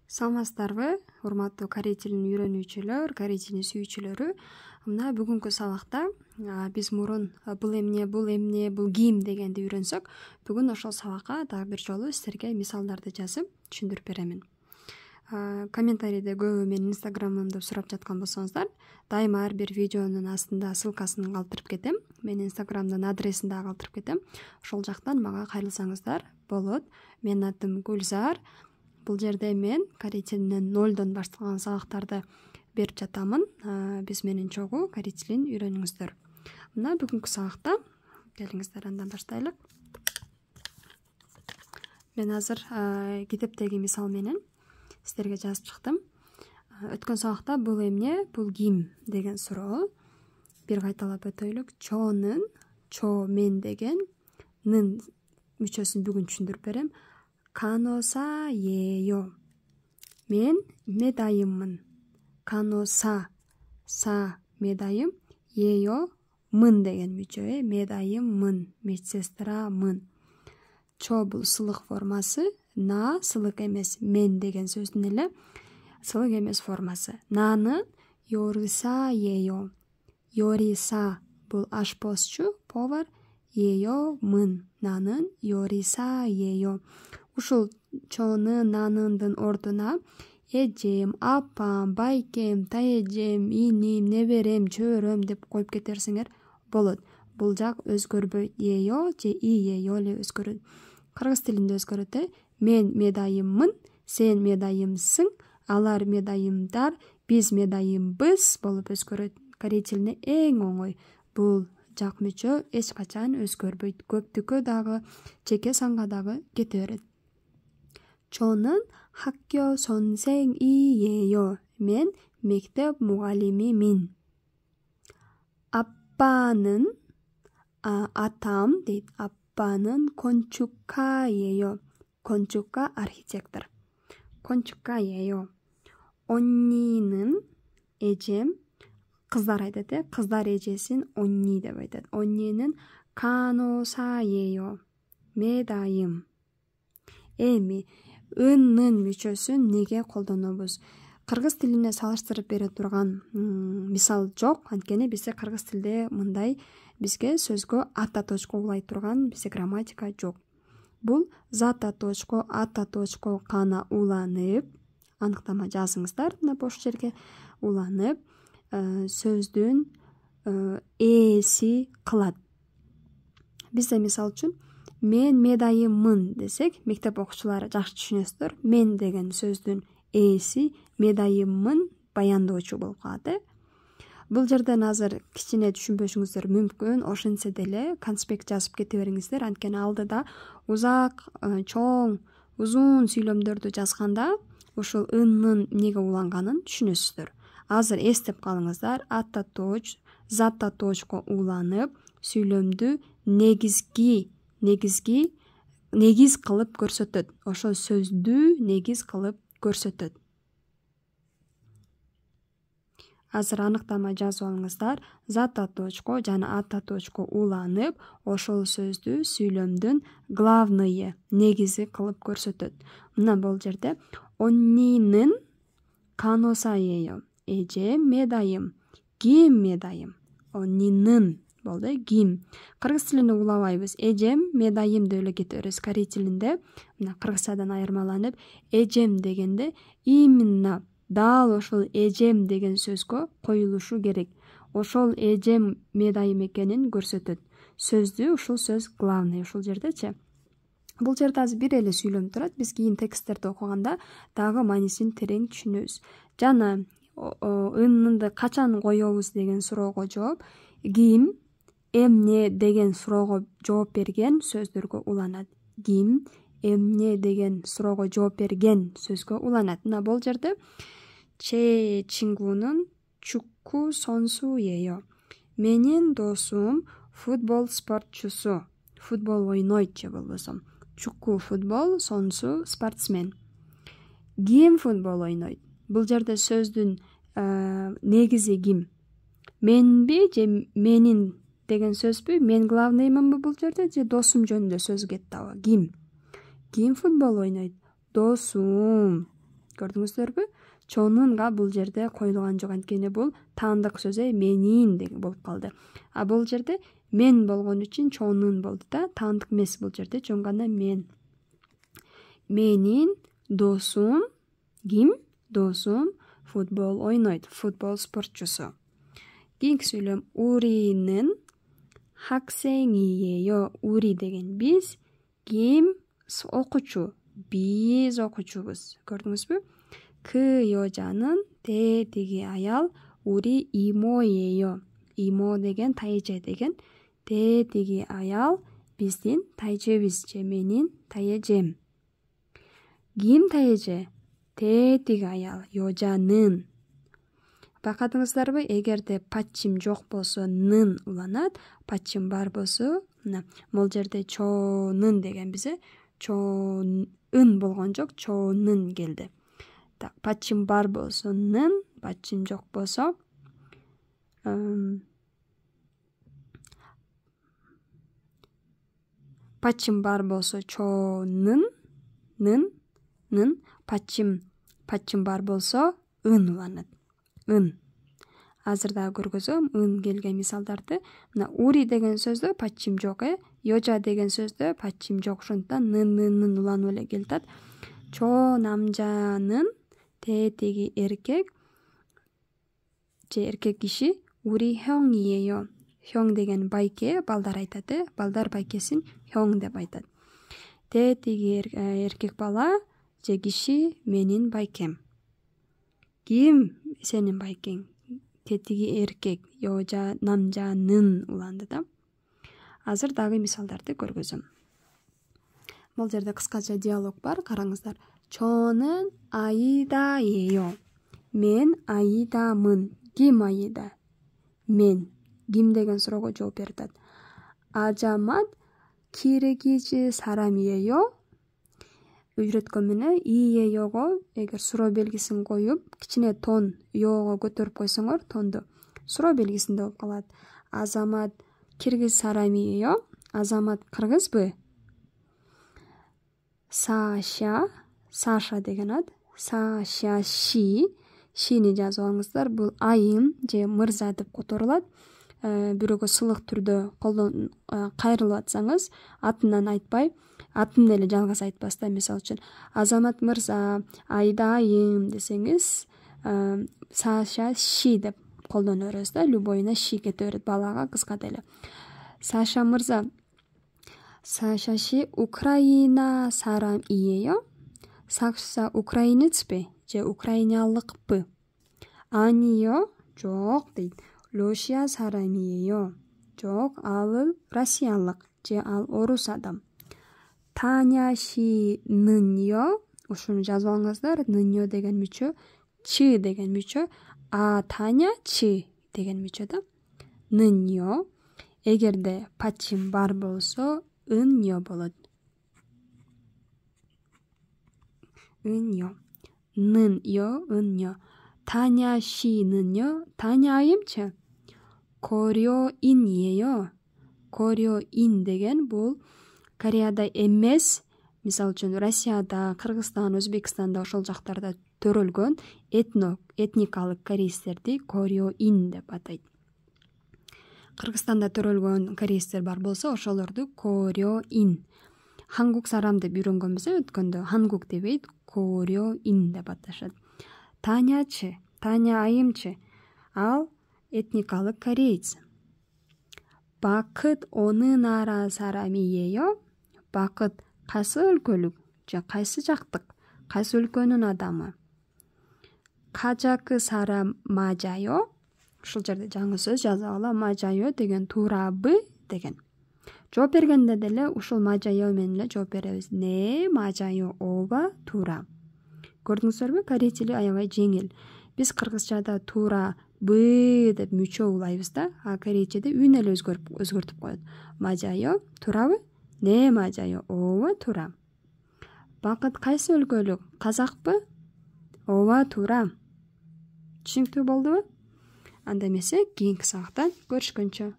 Саламатсыздарбы, урматтуу корей тилин үйрөнүүчүлөр, корей тилин сүйүүчүлөрү. Мына бүгүнкү сабакта биз мурун бул эмне, бул кийим дегенди үйрөнсөк, бүгүн ошол сабакка дагы бир жолу силерге мисалдарды жазып түшүндүрүп беремин. Комментарийде көбү менин инстаграмымды сурап жаткан болсоңуздар, дайыма ар бир видеонун астында ссылкасын калтырып кетем. Менин инстаграмдын адресин дагы калтырып кетем. Ошол жактан мага кайрылсаңыздар болот. Менин атым Гүлзар. Бул жерде мен корей тилинен 0дон башталган сабактарды берип жатамын. Биз менен чогуу корей тилин үйрөнүңүздөр. Мына бүгүнкү сабакта келиңиздер андан баштайлык. Мен азыр китептеги мисал менен силерге жазып чыктым. Өткөн сабакта бул эмне, бул кийим деген суроо. Бир кайталап өтөйлүк. Чонун, чо мен деген, нын мүчөсүн бүгүн түшүндүрүп берем. Каносае요. Мен медайыммын. Каноса, са медайым, е요 мын деген мүчө, медайыммын, медсестрамын. Чо бул сылык формасы, на сылык эмес, мен деген сөздүн эле сылык эмес формасы. Наны 요리사예요. 요리사 бул ашпозчу, повар, е요 мын, нанын 요리사예요. Ушул чоны нанындын ордуна эжем, апам, байкем, таэжем, иним, неберем, чөбөрөм деп коюп кетерсиңер болот. Бул жак өзгөрбөйт. Её же иеё эле өзгөрөт. Кыргыз тилинде өзгөрөт. Мен медайыммын, сен медайымсың, алар медайымдар, биз медайымбыз болуп өзгөрөт. Корей тилине эң оңой. Бул жак мүчө эч качан өзгөрбөйт. Көптүккө дагы, жеке санга дагы кете берет. 저는 학교 선생이에요. мен мектеп мугалимимин. 아빠는 атам дейт. 아빠는 건축가예요. 건축가 архитектор. 건축가예요. 언니는 эжем, кыздар айтат, кыздар эжесин 언니 деп айтат. 언니는 간호사예요. медайым. Эми ыннын мүчөсүн неге колдонобуз? Кыргыз тилине салыштырып бере турган мисал жок. Анткени бизде кыргыз тилде мындай бизге сөзгө ата точко улай турган бизде грамматика жок. Бул зата точко, ата точко гана уланып, аныктама жазыңыздар мына бош жерге, уланып сөздүн ээси кылат. Бизде мисал үчүн мен медайыммын десек, мектеп окуучулары жакшы түшүнөсүздөр. Мен деген сөздүн ээси медайыммын баяндоочу болуп калат. Бул жерден азыр кичине түшүнбөшүңүздөр мүмкүн. Ошентсе деле конспект жазып кете бериңиздер. Анткени алдыда узак, чоң, узун сүйлөмдөрдү жазганда ушул ыннын эмнеге уланганын түшүнөсүздөр. Азыр эстеп калыңыздар. Ата точ, зата точко уланып, сүйлөмдү негиз кылып көрсөтөт. Ошол сөздү негиз кылып көрсөтөт. Азыр аныктама жазып алыңыздар. Зата точко жана ата точко уланып, ошол сөздү сүйлөмдүн главные, негизи кылып көрсөтөт. Мына бул жерде 언니는 간호사예요. эжем медайым, ким медайым. 언니는 болду, ким. Кыргыз тилинде улабайбыз. Эжем медайым деп эле кете беребиз. Корей тилинде мына кыргызчадан айырмаланып, эжем дегенде именно дал ошол эжем деген сөзгө коюлушу керек. Ошол эжем медайым экенин көрсөтөт. Сөздү ушул сөз главный ушул жердечи. Бул жерде азыр бир эле сүйлөм турат. Биз кийин тексттерди окуганда дагы маанисин терең түшүнөбүз. Жана ыннынды качан коебуз деген суроого жооп, ким, эмне деген суроого жооп берген сөздөргө уланат. Ким, эмне деген суроого жооп берген сөзгө уланат. Мына бул жерде 제 친구는 축구 선수예요. Менин досум футбол спортчусу. Футбол ойнойт же болбосо. 축구 футбол, сонсу спортсмен. Ким футбол ойнойт? Бул жерде сөздүн негизи ким? Менби же менин деген сөзбү? Мен главныймынбы бул жерде же досум жөнүндө сөз кетти аба? Ким футбол ойнойт? Досум. Көрдүңүздөрбү? Чонунга бул жерде коюлган жок, анткени бул таандык сөз менин деген болуп калды. А бул жерде мен болгон үчүн чонун болду да, таандык эмес бул жерде, жөн гана мен. Менин досум ким? Досум футбол ойнойт, футбол спортчусу. Кийинки сүйлөм Уринин 학생이에요. Ури деген биз, ким? Окуучу. Биз окуучубуз. Көрдүңүзбү? К 여자는 대디기 аял 우리 이모예요. 이모 деген тайже деген, 대디기 аял биздин тайжебиз же менин тайежем. Ким тайже? 대디기 аял 여자는. Байкадыңыздарбы, эгерде пачим жок болсо нын уланат, пачим бар болсо бул жерде чонун деген бизе чонун болгон жок, чонун келди. Так, пачим бар болсо нын, пачим жок болсо пачим бар болсо чонун, нын, пачим бар болсо ын уланат. Ын. Азыр дагы көргөзөм ын келген мисалдарды. Мына ури деген сөздө пачим жок, 여자 деген сөздө пачим жок, ошондуктан нын уланып эле келатат. Чо намжанын 대디기 эркек же эркек киши 우리 형이에요. 형 деген байке, балдар айтат, балдар байкесин 형 деп айтат. 대디기 эркек бала же киши менин байкем. Ким сенин байкең? Тетиги эркек, 여자 намжанын уланды да. Азыр дагы мисалдарды көргөзөм. Бул жерде кыскача диалог бар, караңыздар. 저는 아이다예요. мен 아이다мын. Ким 아이다? мен. Ким деген суроого жооп берет. Ажамат киргиз 사람이에요. Үйрөткөн менен иеёго эгер суроо белгисин коюп, кичине тон ёго көтөрүп койсоңор, тонду суроо белгисинде болуп калат. Азамат киргиз 사람이에요. Азамат кыргызбы? Саша деген ат. Саша шини жазып алыңыздар. Бул айым же мырза деп которулат. Бирөөгө сылык түрдө колдон кайрылып атсаңыз, атынан айтпай, атын эле жалгыз айтпастан, мисалы үчүн Азамат мырза, айда айым десеңиз, Саша деп колдоно беребиз да, любойуна кете берет, балага, кызга деле. Саша мырза, Саша Украина 사람이에요? Саша украинецпи же украиналыкпы? 아니요, жок дейт. Россия 사람이에요. Жок, ал россиялык же ал орус адам. Таня ныньо, ушуну жазып алыңыздар. Ныньо деген мүчө, чи деген мүчө, а Таня чи деген мүчө да. Ныньо. Эгерде пачим бар болсо, ыньо болот. ыньо. ныньо, ыньо. Таня ныньо. Таня айымчы? 고려인이에요. 고려인 деген бул Кореяда эмес, мисалы үчүн Россияда, Кыргызстан, Өзбекстанда ошол жактарда төрөлгөн этникалык кореецтерди 고려인 деп атайт. Кыргызстанда төрөлгөн кореецтер бар болсо, ошолорду 고려인. Хангук сарам деп үйрөнгөнбүз өткөндө, хангук дебейт, 고려인 деп аташат. Танячы, Таня айымчы? Ал этникалык кореец. Бакыт онун ара 사람이에요? Бакыт кайсы өлкөлүк же кайсы жактык, кайсы өлкөнүн адамы? Кажакы 사람 맞아요? Ушул жерде жаңы сөз жазып алам. Мажайо деген туурабы деген. Жооп бергенде деле ушул мажайо менен эле жооп беребиз. Не, мажайо, ооба, туура. Көрдүңүздөрбү? Корей тили аябай жеңил. Биз кыргызчада туура бы деп мүчө улайбыз да, а корейчеде үн эле өзгөртүп коет. Мажайо, туурабы? Не, мажайо, ооба, туура. Бакыт кайсы өлкөлүк? Казакпы? Ооба, туура. Түшүнүктүү болдубу? Анда эмесе, кийинки сабакта көрүшкөнчө.